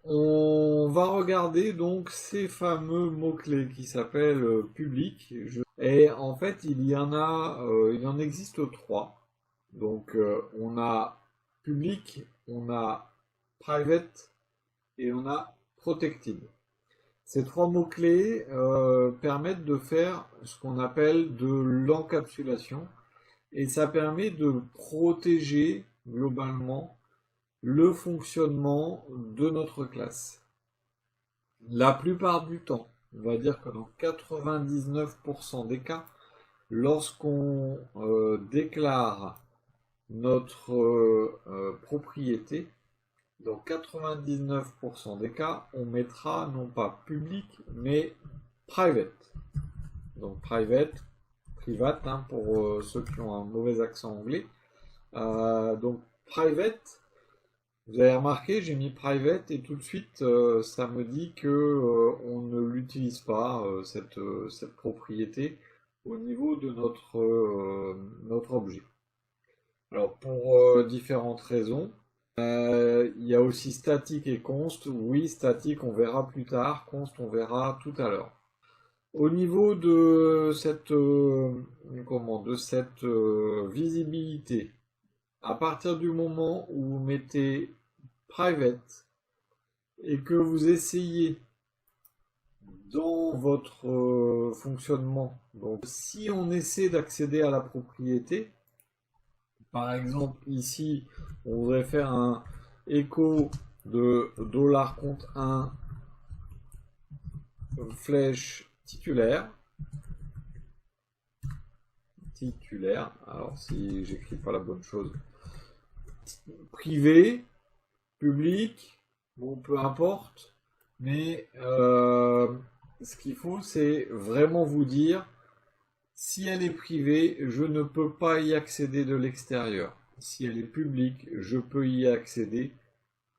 On va regarder donc ces fameux mots-clés qui s'appellent public. Et en fait, il en existe trois. Donc, on a public, on a private et on a protected. Ces trois mots-clés permettent de faire ce qu'on appelle de l'encapsulation et ça permet de protéger globalement le fonctionnement de notre classe. La plupart du temps, on va dire que dans 99% des cas, lorsqu'on déclare notre propriété, dans 99% des cas, on mettra non pas public, mais private. Donc private, hein, pour ceux qui ont un mauvais accent anglais. Donc private, vous avez remarqué, j'ai mis private et tout de suite ça me dit que on ne l'utilise pas cette propriété au niveau de notre objet. Alors pour différentes raisons. Il y a aussi statique et const. Oui, statique on verra plus tard, const on verra tout à l'heure. Au niveau de cette visibilité, à partir du moment où vous mettez private et que vous essayez dans votre fonctionnement, donc si on essaie d'accéder à la propriété, par exemple ici on voudrait faire un écho de $compte1 flèche titulaire, alors si j'écris pas la bonne chose, privé, public, bon peu importe, mais ce qu'il faut c'est vraiment vous dire si elle est privée, je ne peux pas y accéder de l'extérieur. Si elle est publique, je peux y accéder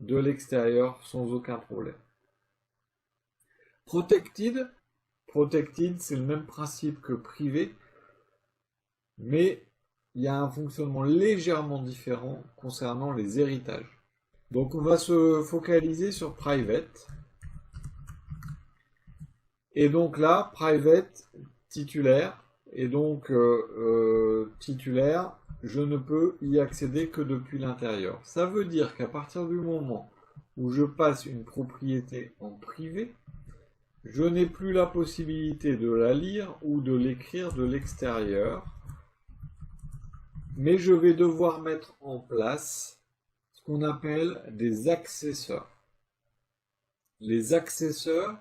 de l'extérieur sans aucun problème. Protected, c'est le même principe que privé, mais il y a un fonctionnement légèrement différent concernant les héritages. Donc on va se focaliser sur private. Et donc là, private, titulaire, et donc titulaire, je ne peux y accéder que depuis l'intérieur. Ça veut dire qu'à partir du moment où je passe une propriété en privé, je n'ai plus la possibilité de la lire ou de l'écrire de l'extérieur, mais je vais devoir mettre en place ce qu'on appelle des accesseurs. Les accesseurs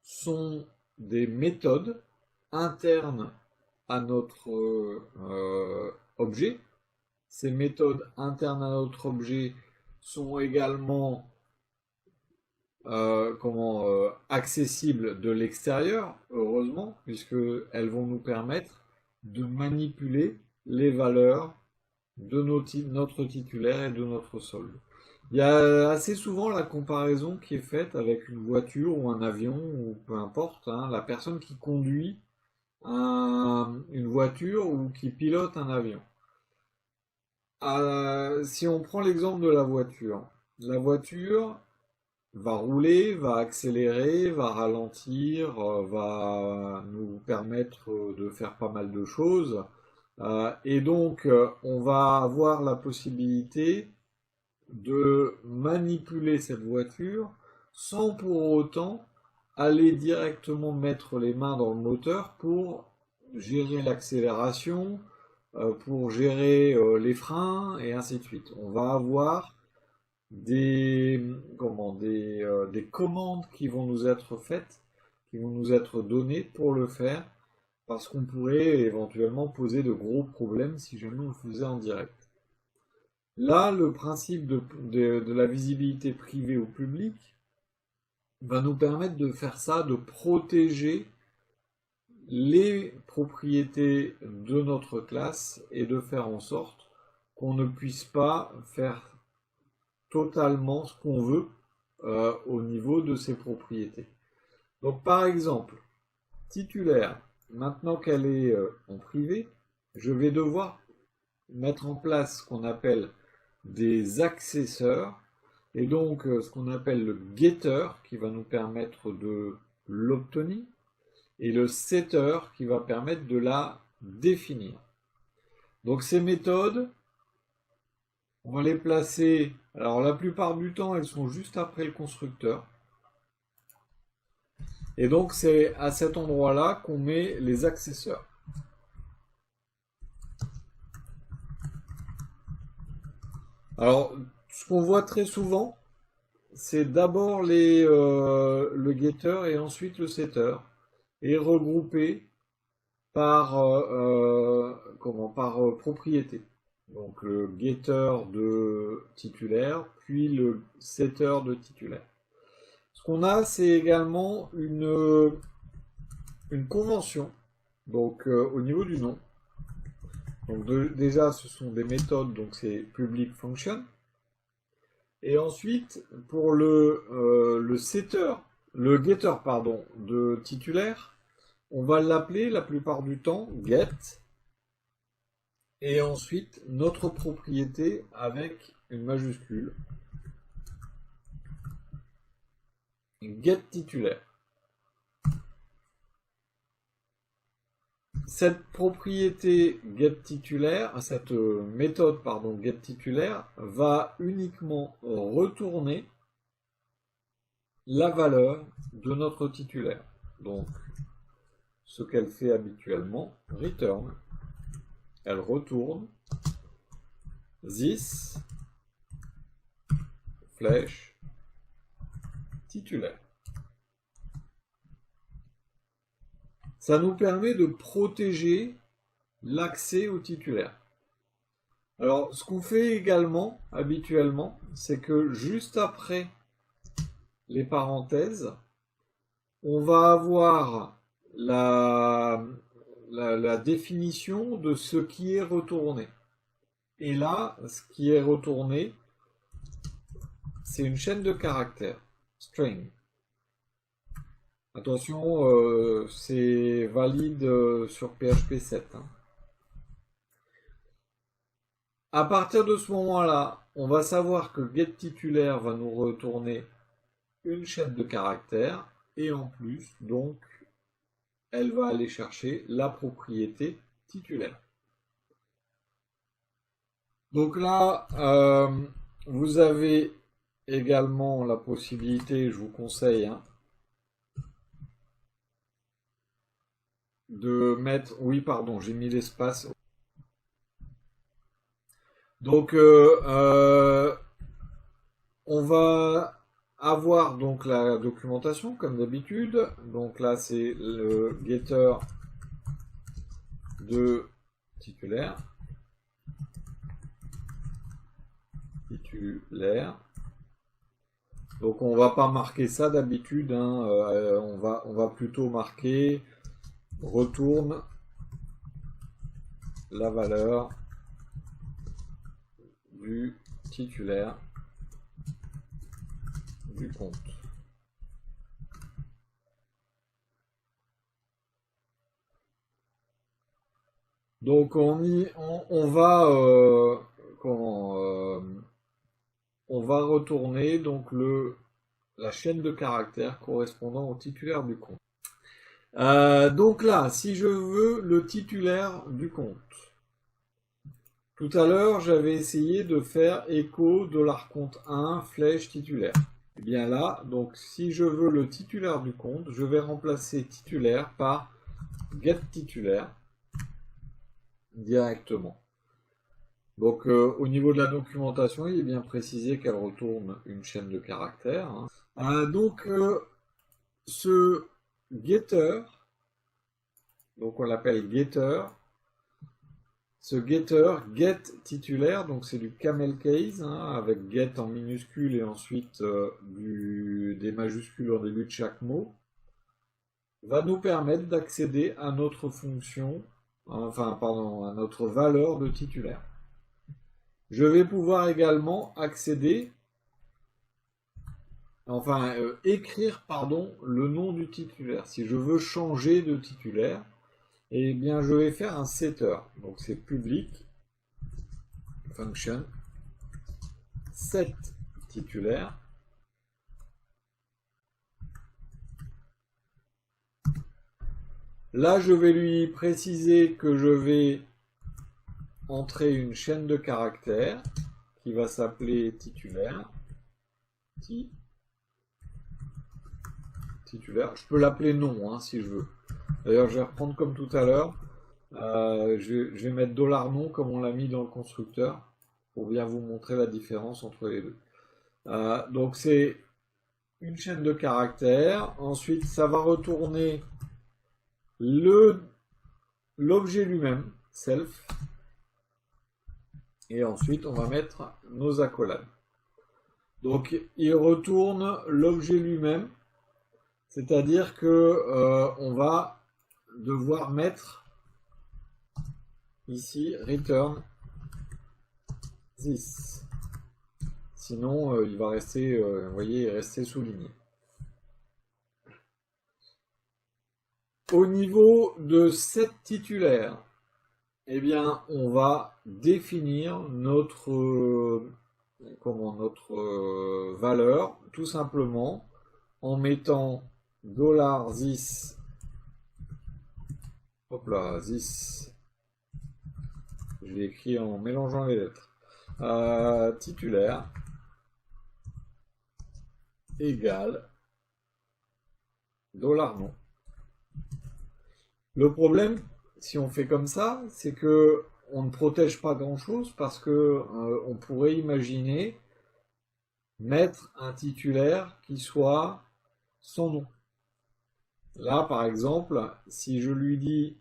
sont des méthodes internes à notre objet. Ces méthodes internes à notre objet sont également accessibles de l'extérieur, heureusement, puisqu'elles vont nous permettre de manipuler les valeurs de notre titulaire et de notre solde. Il y a assez souvent la comparaison qui est faite avec une voiture ou un avion, ou peu importe, hein, la personne qui conduit une voiture ou qui pilote un avion. Si on prend l'exemple de la voiture va rouler, va accélérer, va ralentir, va nous permettre de faire pas mal de choses. Et donc, on va avoir la possibilité de manipuler cette voiture sans pour autant aller directement mettre les mains dans le moteur pour gérer l'accélération, pour gérer les freins et ainsi de suite. On va avoir des commandes qui vont nous être faites, qui vont nous être données pour le faire, parce qu'on pourrait éventuellement poser de gros problèmes si jamais on le faisait en direct. Là, le principe de la visibilité privée ou publique va nous permettre de faire ça, de protéger les propriétés de notre classe et de faire en sorte qu'on ne puisse pas faire totalement ce qu'on veut au niveau de ces propriétés. Donc par exemple, titulaire, maintenant qu'elle est en privé, je vais devoir mettre en place ce qu'on appelle des accesseurs. et donc ce qu'on appelle le getter qui va nous permettre de l'obtenir, et le setter qui va permettre de la définir. Donc ces méthodes, on va les placer, alors la plupart du temps elles sont juste après le constructeur. Et donc c'est à cet endroit-là qu'on met les accesseurs. Alors ce qu'on voit très souvent, c'est d'abord le getter et ensuite le setter, et regroupé par, par propriété. Donc le getter de titulaire, puis le setter de titulaire. Ce qu'on a, c'est également une convention, donc au niveau du nom. Donc déjà, ce sont des méthodes, donc c'est public function. Et ensuite, pour le setter, le getter, pardon, de titulaire, on va l'appeler la plupart du temps get. Et ensuite, notre propriété avec une majuscule. Get titulaire. Cette propriété get titulaire, cette méthode pardon get titulaire va uniquement retourner la valeur de notre titulaire. Donc ce qu'elle fait habituellement, return, elle retourne this flèche titulaire. Ça nous permet de protéger l'accès au titulaire. Alors, ce qu'on fait également, habituellement, c'est que juste après les parenthèses, on va avoir la définition de ce qui est retourné. Et là, ce qui est retourné, c'est une chaîne de caractères, string. Attention, c'est valide sur PHP 7. Hein. À partir de ce moment-là, on va savoir que getTitulaire va nous retourner une chaîne de caractères et en plus, donc, elle va aller chercher la propriété titulaire. Donc là, vous avez également la possibilité, je vous conseille, hein, de mettre... Oui, pardon, j'ai mis l'espace. Donc, on va avoir donc la documentation, comme d'habitude. Donc là, c'est le getter de titulaire. Donc on va pas marquer ça d'habitude, hein, on va plutôt marquer retourne la valeur du titulaire du compte. Donc on va on va retourner donc la chaîne de caractères correspondant au titulaire du compte. Donc là, si je veux le titulaire du compte, tout à l'heure j'avais essayé de faire echo $compte1 flèche titulaire. Et bien là, donc si je veux le titulaire du compte, je vais remplacer titulaire par get titulaire directement. Donc au niveau de la documentation, il est bien précisé qu'elle retourne une chaîne de caractères. Hein. Donc ce getter, donc on l'appelle getter, ce getter get titulaire, donc c'est du camel case, hein, avec get en minuscule et ensuite des majuscules en début de chaque mot, va nous permettre d'accéder à notre fonction, enfin pardon, à notre valeur de titulaire. Je vais pouvoir également accéder, enfin écrire pardon, le nom du titulaire. Si je veux changer de titulaire, eh bien je vais faire un setter. Donc c'est public function set titulaire. Là, je vais lui préciser que je vais entrer une chaîne de caractères qui va s'appeler titulaire. Titulaire. Je peux l'appeler nom hein, si je veux. D'ailleurs, je vais reprendre comme tout à l'heure. Je vais mettre $nom comme on l'a mis dans le constructeur pour bien vous montrer la différence entre les deux. Donc c'est une chaîne de caractères. Ensuite, ça va retourner l'objet lui-même, self. Et ensuite, on va mettre nos accolades. Donc, il retourne l'objet lui-même, c'est-à-dire que on va devoir mettre ici return this. Sinon, il va rester, vous voyez, rester souligné. Au niveau de cette titulaire, eh bien, on va définir notre valeur, tout simplement, en mettant $this, hop là, this, je l'ai écrit en mélangeant les lettres, titulaire, égale $nom. Le problème, si on fait comme ça, c'est que on ne protège pas grand-chose parce que on pourrait imaginer mettre un titulaire qui soit son nom. Là, par exemple, si je lui dis,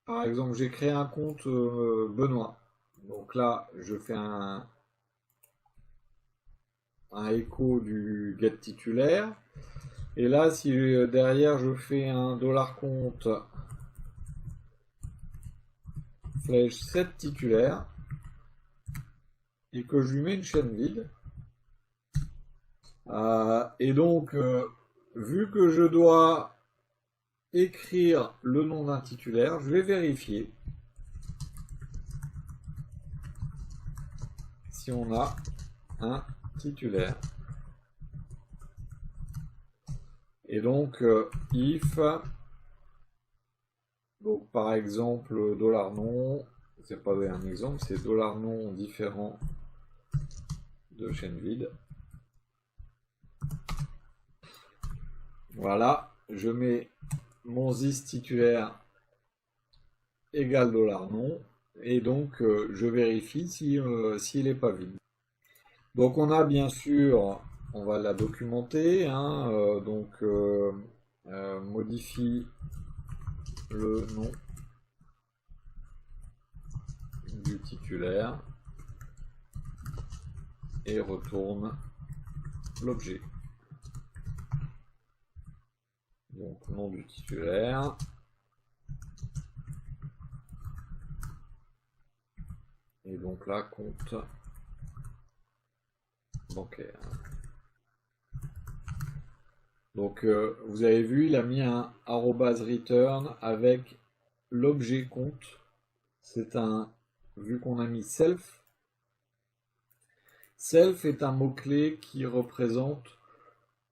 par exemple, j'ai créé un compte Benoît. Donc là, je fais un écho du get titulaire. Et là, si derrière je fais un $compte flèche 7 titulaire et que je lui mets une chaîne vide, et donc vu que je dois écrire le nom d'un titulaire, je vais vérifier si on a un titulaire. Et donc, if, donc par exemple, $nom, c'est pas un exemple, c'est $nom différent de chaîne vide. Voilà, je mets mon this titulaire égale $nom, et donc je vérifie s'il n'est pas vide. Donc on a bien sûr, on va la documenter, hein, modifie le nom du titulaire et retourne l'objet. Donc nom du titulaire. Et donc là, compte bancaire. Donc vous avez vu, il a mis un @return avec l'objet compte. C'est un, vu qu'on a mis self. Self est un mot-clé qui représente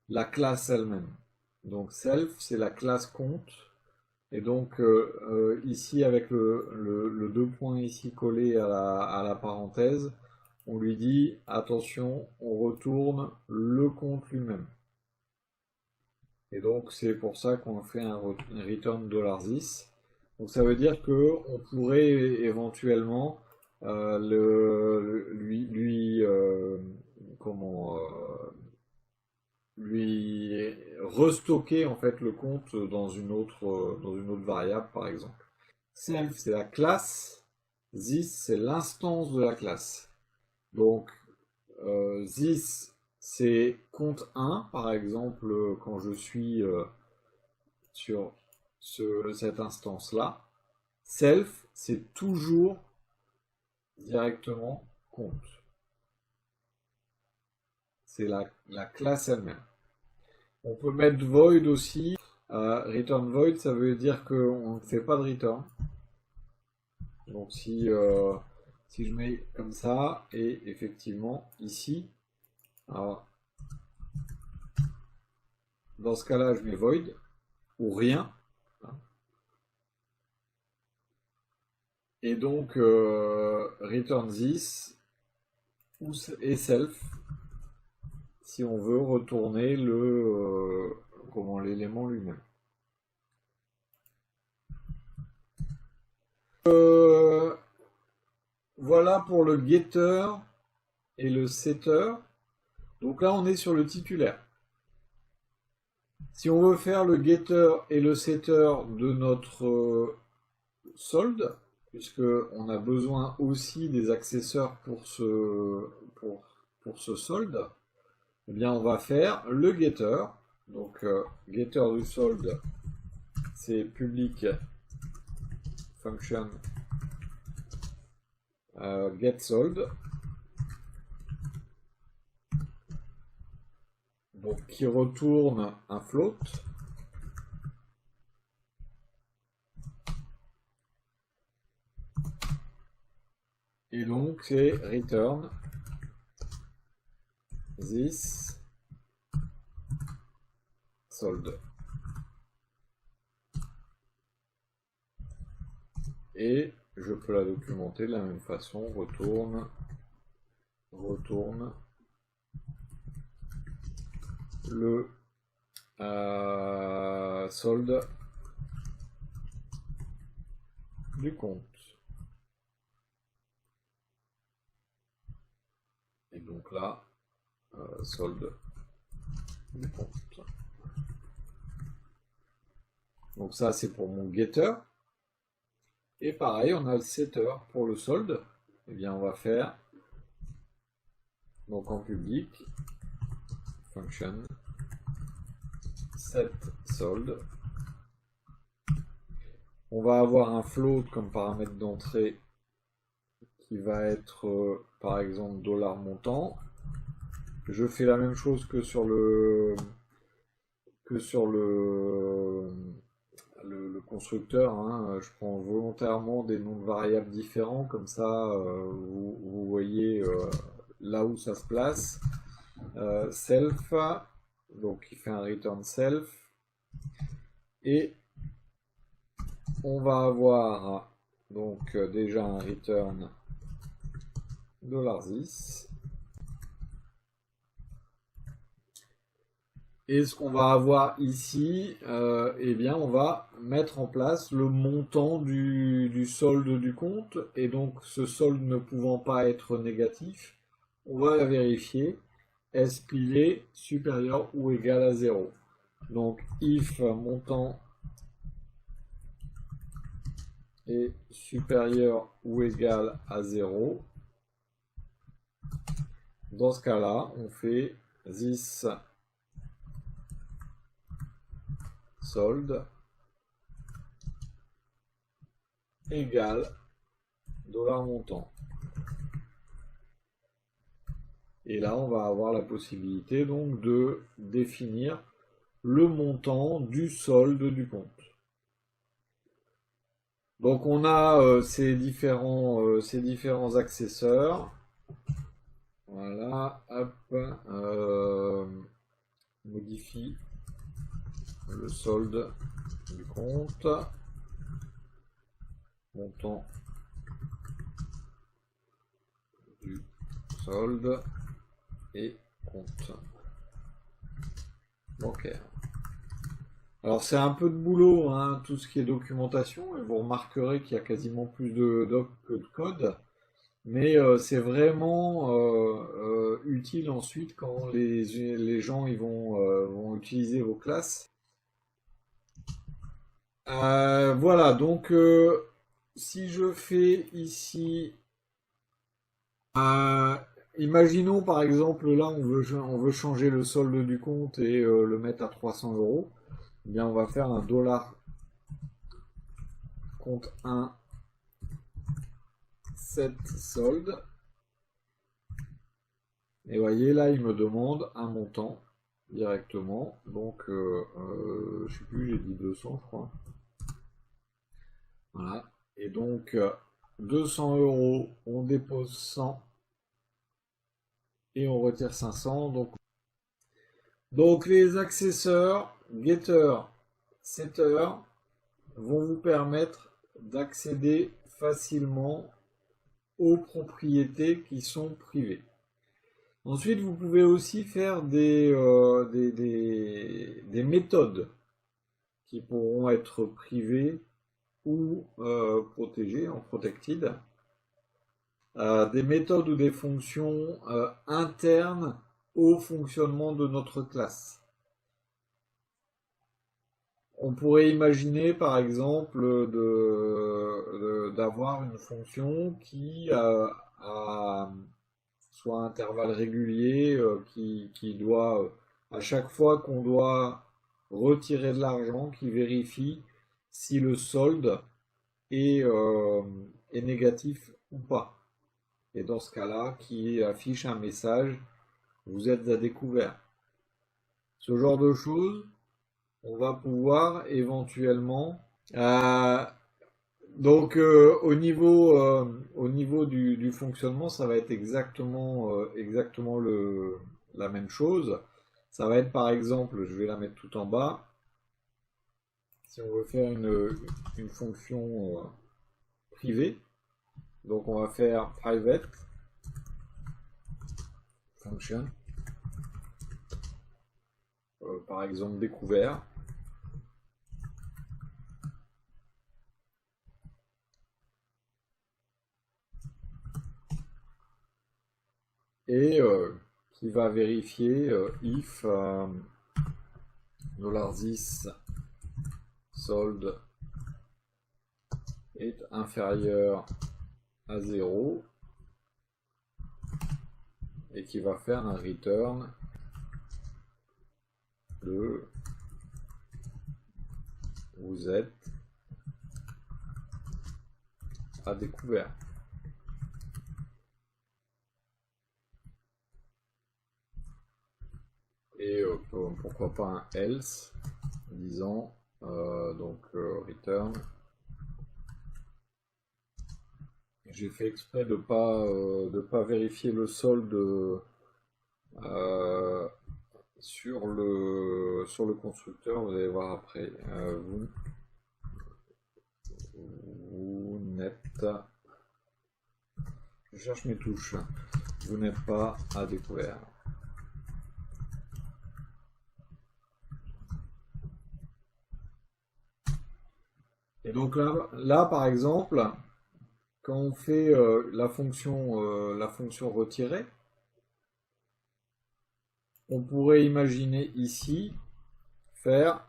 la classe elle-même. Donc self, c'est la classe compte. Et donc ici, avec le 2 points ici collé à la parenthèse, on lui dit, attention, on retourne le compte lui-même. Et donc c'est pour ça qu'on fait un return $this. Donc ça veut dire que on pourrait éventuellement lui restocker en fait le compte dans une autre variable par exemple. Self c'est la classe, this c'est l'instance de la classe. Donc this c'est compte 1 par exemple quand je suis sur cette instance là. Self c'est toujours directement compte. C'est la classe elle-même. On peut mettre void aussi. Return void, ça veut dire qu'on ne fait pas de return. Donc si Si je mets comme ça, et effectivement, ici, alors, dans ce cas-là, je mets void, ou rien. Et donc, return this, et self, si on veut retourner l'élément lui-même. Voilà pour le getter et le setter. Donc là, on est sur le titulaire. Si on veut faire le getter et le setter de notre solde, puisque on a besoin aussi des accesseurs pour ce solde, eh bien on va faire le getter. Donc getter du solde, c'est public function get solde. Donc qui retourne un float. Et donc c'est return this solde. Et je peux la documenter de la même façon, retourne le solde du compte. Et donc là, solde du compte. Donc ça, c'est pour mon getter. Et pareil, on a le setter pour le solde. Eh bien, on va faire, donc en public, function set solde. On va avoir un float comme paramètre d'entrée qui va être, par exemple, $montant. Je fais la même chose que sur le constructeur, hein. Je prends volontairement des noms de variables différents, comme ça vous voyez là où ça se place. Self, donc il fait un return self, et on va avoir donc déjà un return $this. Et ce qu'on va avoir ici, eh bien, on va mettre en place le montant du solde du compte. Et donc, ce solde ne pouvant pas être négatif, on va vérifier est-ce qu'il est supérieur ou égal à 0. Donc, if montant est supérieur ou égal à 0, dans ce cas-là, on fait this solde égale $montant. Et là, on va avoir la possibilité donc de définir le montant du solde du compte. Donc on a ces différents accesseurs. Voilà, hop, modifie le solde du compte, montant du solde et compte bancaire. Alors c'est un peu de boulot, hein, tout ce qui est documentation, et vous remarquerez qu'il y a quasiment plus de doc que de code, mais c'est vraiment utile ensuite quand les gens ils vont utiliser vos classes. Voilà, donc si je fais ici, imaginons par exemple là on veut changer le solde du compte et le mettre à 300 €. Eh bien on va faire un dollar compte 1 set solde. Et voyez là il me demande un montant directement. Donc je sais plus, j'ai dit 200 je crois. Voilà. Et donc 200 euros, on dépose 100 et on retire 500. Donc les accesseurs, getter, setter vont vous permettre d'accéder facilement aux propriétés qui sont privées. Ensuite, vous pouvez aussi faire des méthodes qui pourront être privées ou protégées en protected. Des méthodes ou des fonctions internes au fonctionnement de notre classe. On pourrait imaginer par exemple d'avoir une fonction qui a soit à intervalles réguliers, qui doit, à chaque fois qu'on doit retirer de l'argent, qui vérifie si le solde est négatif ou pas. Et dans ce cas-là, qui affiche un message, vous êtes à découvert. Ce genre de choses, on va pouvoir éventuellement au niveau du fonctionnement, ça va être exactement la même chose. Ça va être par exemple, je vais la mettre tout en bas. Si on veut faire une fonction privée, donc on va faire private function, par exemple découvert. Et qui va vérifier if $10 solde est inférieur à 0 et qui va faire un return de vous êtes à découvert. Et pourquoi pas un else disant return. J'ai fait exprès de pas vérifier le solde sur le constructeur. Vous allez voir après. Vous n'êtes, je cherche mes touches. Vous n'êtes pas à découvert. Et donc là par exemple, quand on fait la fonction retirer, on pourrait imaginer ici faire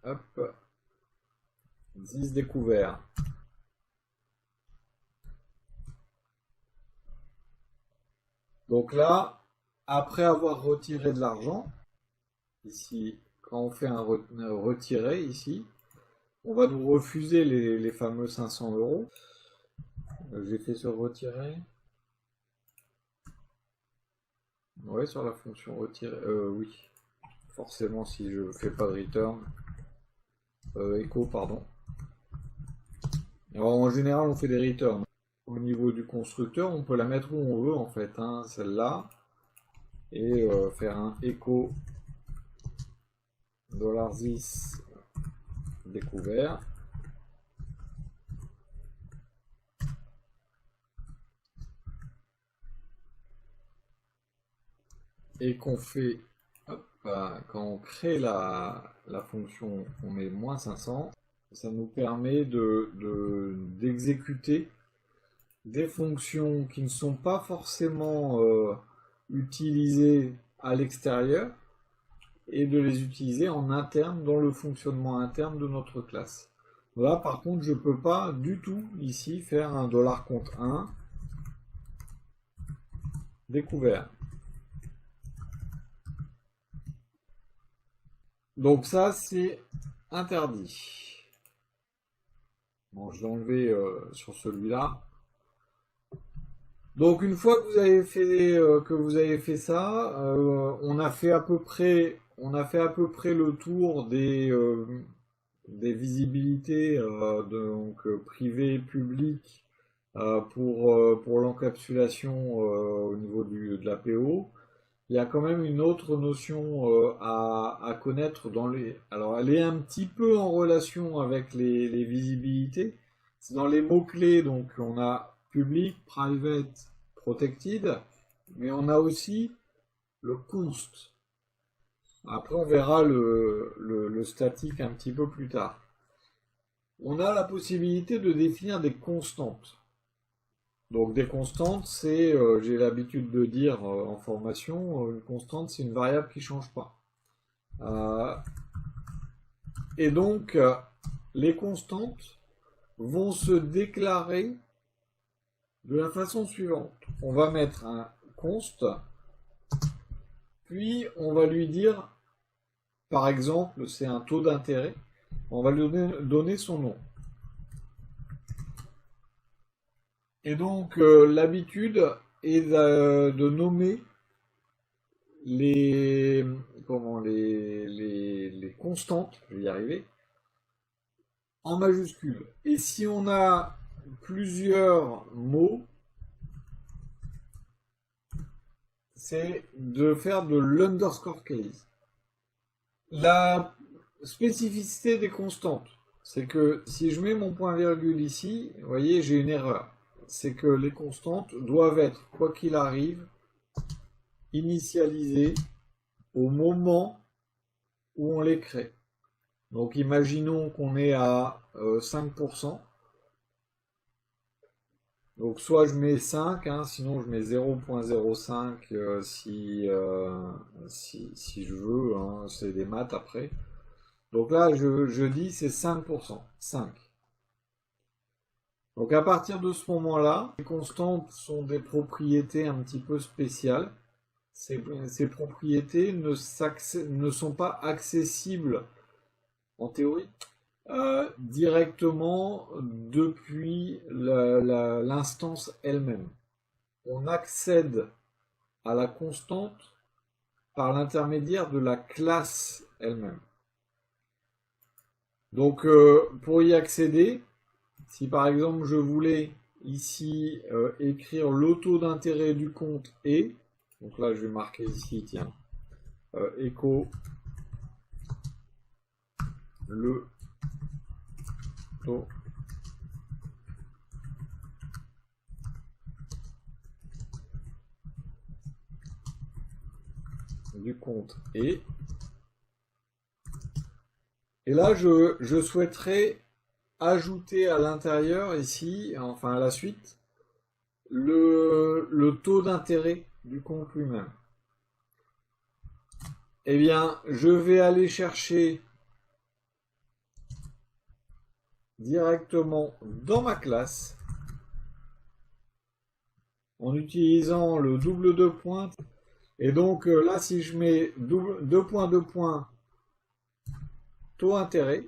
hop, 10 découvert. Donc là, après avoir retiré de l'argent, ici, quand on fait un retirer ici, on va nous refuser les fameux 500 euros. J'ai fait ce retirer. Ouais, sur la fonction retirer. Oui. Forcément, si je fais pas de return. Echo, pardon. Alors, en général, on fait des returns. Au niveau du constructeur, on peut la mettre où on veut, en fait, hein, celle-là. Et faire un echo $10 découvert. Et qu'on fait, hop, quand on crée la fonction, on met moins 500, ça nous permet d'exécuter des fonctions qui ne sont pas forcément utilisées à l'extérieur et de les utiliser en interne dans le fonctionnement interne de notre classe. Là par contre je ne peux pas du tout ici faire un $compte 1 découvert. Donc ça c'est interdit. Bon, je vais enlever sur celui-là. Donc une fois que vous avez fait ça, on a fait à peu près on a fait à peu près le tour des visibilités donc privées et publiques pour l'encapsulation au niveau de la PO. Il y a quand même une autre notion à connaître dans les. Alors, elle est un petit peu en relation avec les visibilités. C'est dans les mots-clés, donc on a public, private, protected, mais on a aussi le const. Après, on verra le statique un petit peu plus tard. On a la possibilité de définir des constantes. Donc des constantes, c'est, j'ai l'habitude de dire en formation, une constante, c'est une variable qui ne change pas. Et donc, les constantes vont se déclarer de la façon suivante. On va mettre un const, puis on va lui dire, par exemple, c'est un taux d'intérêt, on va lui donner son nom. Et donc, l'habitude est de nommer les constantes, je vais y arriver, en majuscules. Et si on a plusieurs mots, c'est de faire de l'underscore case. La spécificité des constantes, c'est que si je mets mon point virgule ici, vous voyez, j'ai une erreur. C'est que les constantes doivent être, quoi qu'il arrive, initialisées au moment où on les crée. Donc imaginons qu'on est à 5%. Donc soit je mets 5, hein, sinon je mets 0.05 si je veux, hein, c'est des maths après. Donc là je dis c'est 5%, 5. Donc à partir de ce moment-là, les constantes sont des propriétés un petit peu spéciales. Ces propriétés ne sont pas accessibles en théorie directement depuis l'instance elle-même. On accède à la constante par l'intermédiaire de la classe elle-même. Donc pour y accéder, si par exemple je voulais ici écrire le taux d'intérêt du compte et, donc là je vais marquer ici, tiens, echo le taux du compte et là je souhaiterais ajouter à l'intérieur ici, enfin à la suite, le taux d'intérêt du compte lui-même. Eh bien, je vais aller chercher directement dans ma classe en utilisant le double deux points. Et donc là, si je mets deux points, taux intérêt,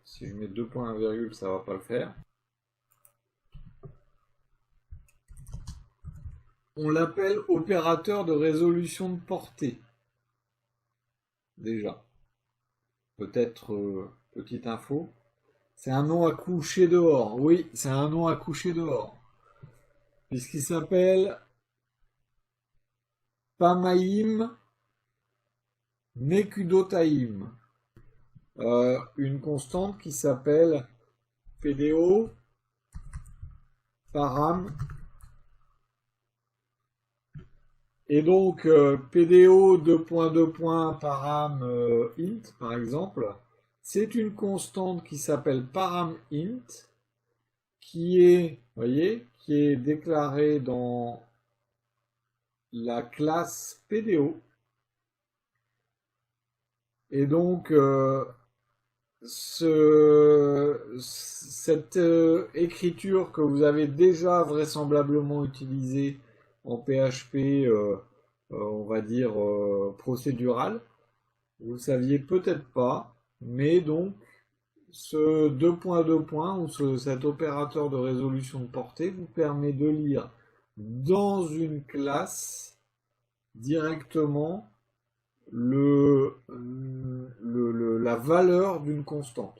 si je mets deux points virgule, ça va pas le faire. On l'appelle opérateur de résolution de portée. Déjà. Peut-être petite info. C'est un nom à coucher dehors. Oui, c'est un nom à coucher dehors. Puisqu'il s'appelle Pamaim Nekudotaim. Une constante qui s'appelle PDO param. Et donc PDO param int par exemple, c'est une constante qui s'appelle param int qui est, voyez, qui est déclarée dans la classe PDO. Et donc cette écriture que vous avez déjà vraisemblablement utilisée en PHP, on va dire procédural, vous ne saviez peut-être pas, mais donc ce deux points ou cet opérateur de résolution de portée vous permet de lire dans une classe directement la valeur d'une constante.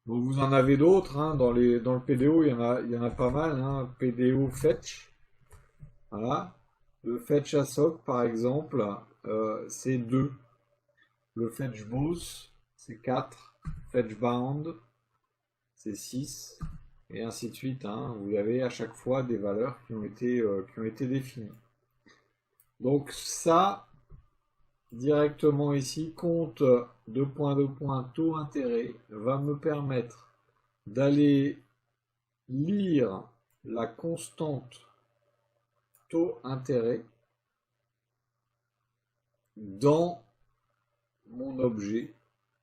Donc vous en avez d'autres, hein, dans le PDO, il y en a pas mal, hein, PDO fetch, voilà. Le fetch assoc par exemple, c'est 2. Le fetch both, c'est 4. Fetch bound, c'est 6. Et ainsi de suite, hein. Vous avez à chaque fois des valeurs qui ont été définies. Donc ça, directement ici, compte taux intérêt va me permettre d'aller lire la constante taux intérêt dans mon objet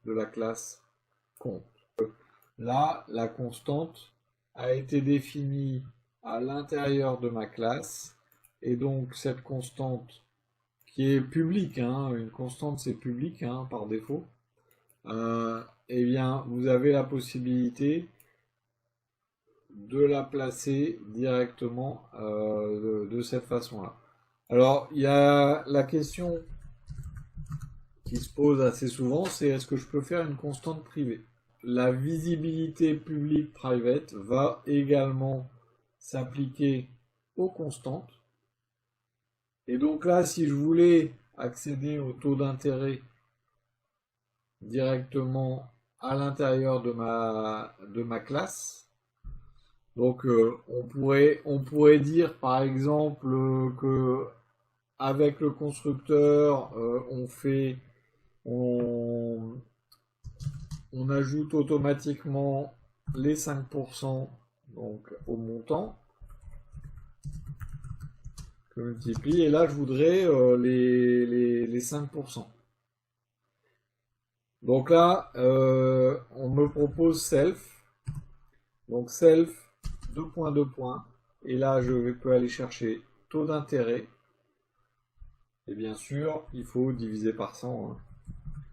de la classe compte. Là, la constante a été définie à l'intérieur de ma classe, et donc cette constante qui est publique, hein, une constante c'est public, hein, par défaut, eh bien vous avez la possibilité de la placer directement de cette façon-là. Alors il y a la question qui se pose assez souvent, c'est est-ce que je peux faire une constante privée? La visibilité publique private va également s'appliquer aux constantes. Et donc là, si je voulais accéder au taux d'intérêt directement à l'intérieur de ma classe, donc on pourrait dire par exemple que avec le constructeur, on ajoute automatiquement les 5% donc, au montant que je multiplie, et là je voudrais les 5%. Donc là, on me propose self, donc self, 2 points, 2 points, et là je peux aller chercher taux d'intérêt, et bien sûr il faut diviser par 100 hein,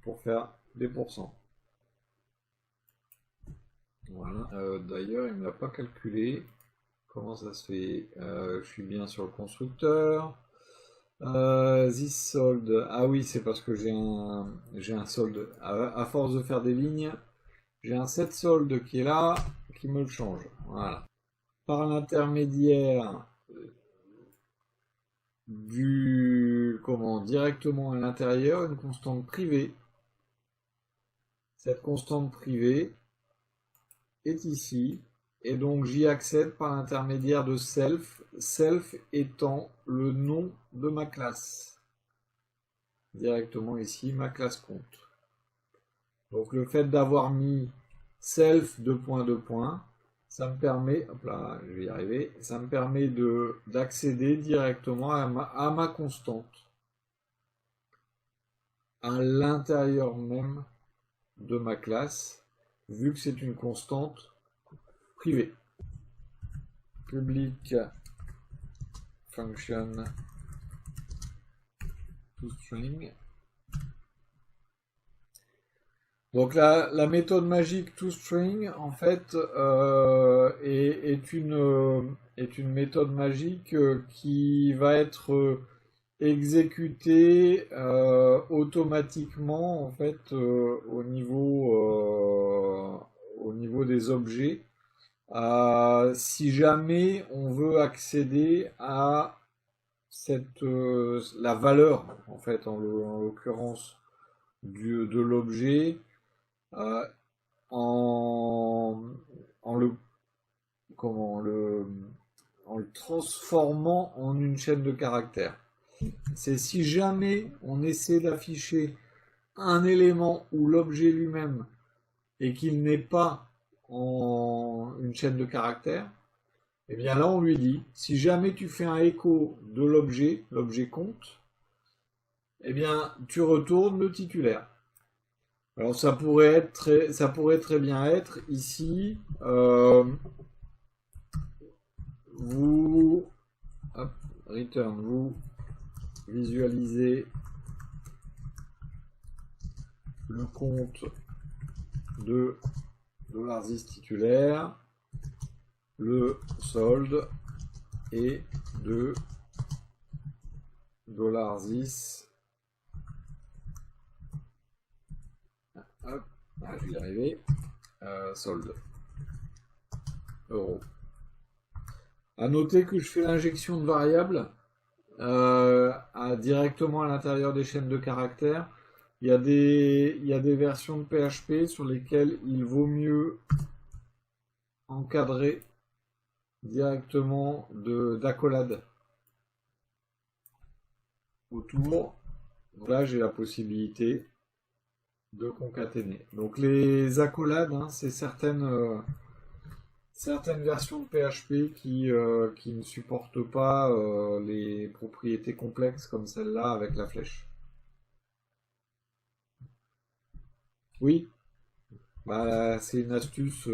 pour faire des pourcents. Voilà. D'ailleurs, il ne me l'a pas calculé. Comment ça se fait? Je suis bien sur le constructeur. This solde. Ah oui, c'est parce que j'ai un solde. À force de faire des lignes, j'ai un set solde qui est là, qui me le change. Voilà. Par l'intermédiaire directement à l'intérieur, une constante privée. Cette constante privée est ici, et donc j'y accède par l'intermédiaire de self, self étant le nom de ma classe. Directement ici, ma classe compte. Donc le fait d'avoir mis self 2 points 2 points, ça me permet, hop là, je vais y arriver, ça me permet d'accéder directement à ma constante à l'intérieur même de ma classe, vu que c'est une constante privée. Public function toString. Donc la méthode magique toString en fait est une méthode magique qui va être exécutée automatiquement en fait au niveau des objets. Si jamais on veut accéder à la valeur en fait en l'occurrence de l'objet en le transformant en une chaîne de caractères. C'est si jamais on essaie d'afficher un élément ou l'objet lui-même et qu'il n'est pas en une chaîne de caractères, et bien là on lui dit, si jamais tu fais un écho de l'objet compte, et bien tu retournes le titulaire. Alors ça pourrait très bien être ici, return, vous visualisez le compte de $is titulaire, le solde et de $is Hop, ah, je vais y arriver. Solde. Euro. À noter que je fais l'injection de variables directement à l'intérieur des chaînes de caractères. Il y a des versions de PHP sur lesquelles il vaut mieux encadrer directement d'accolades autour. Donc là, j'ai la possibilité de concaténer. Donc les accolades, hein, c'est certaines versions de PHP qui ne supportent pas les propriétés complexes comme celle-là avec la flèche. Oui, bah, c'est une astuce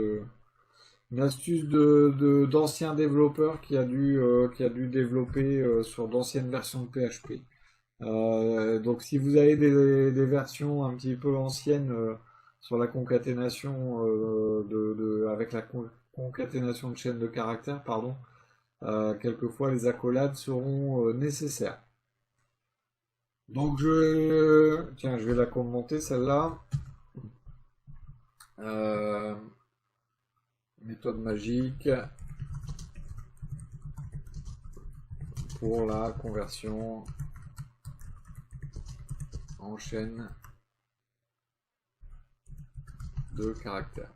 d'anciens développeurs qui a dû développer sur d'anciennes versions de PHP. Donc si vous avez des versions un petit peu anciennes sur la concaténation avec la concaténation de chaînes de caractères, pardon, quelquefois les accolades seront nécessaires. Donc tiens, je vais la commenter celle-là. Méthode magique pour la conversion en chaîne de caractères.